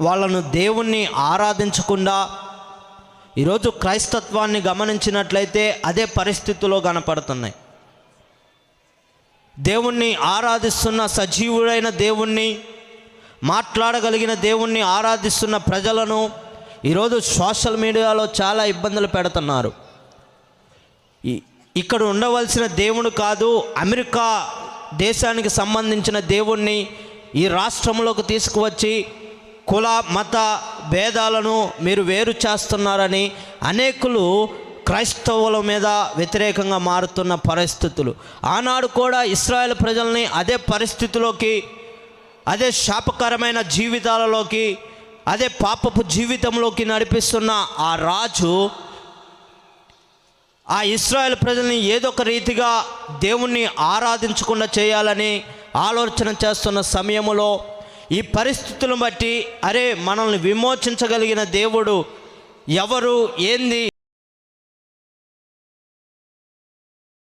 వాళ్ళను దేవుణ్ణి ఆరాధించకుండా ఈరోజు క్రైస్తత్వాన్ని గమనించినట్లయితే అదే పరిస్థితుల్లో కనపడుతున్నాయి. దేవుణ్ణి ఆరాధిస్తున్న సజీవుడైన దేవుణ్ణి, మాట్లాడగలిగిన దేవుణ్ణి ఆరాధిస్తున్న ప్రజలను ఈరోజు సోషల్ మీడియాలో చాలా ఇబ్బందులు పెడుతున్నారు. ఇక్కడ ఉండవలసిన దేవుడు కాదు, అమెరికా దేశానికి సంబంధించిన దేవుణ్ణి ఈ రాష్ట్రంలోకి తీసుకువచ్చి కుల మత భేదాలను మీరు వేరు చేస్తున్నారని అనేకులు క్రైస్తవుల మీద వ్యతిరేకంగా మారుతున్న పరిస్థితులు. ఆనాడు కూడా ఇశ్రాయేల్ ప్రజల్ని అదే పరిస్థితిలోకి, అదే శాపకరమైన జీవితాలలోకి, అదే పాపపు జీవితంలోకి నడిపిస్తున్న ఆ రాజు ఆ ఇశ్రాయేల్ ప్రజల్ని ఏదో ఒక రీతిగా దేవుణ్ణి ఆరాధించకుండా చేయాలని ఆలోచన చేస్తున్న సమయంలో ఈ పరిస్థితులను బట్టి అరే మనల్ని విమోచించగలిగిన దేవుడు ఎవరు, ఏంది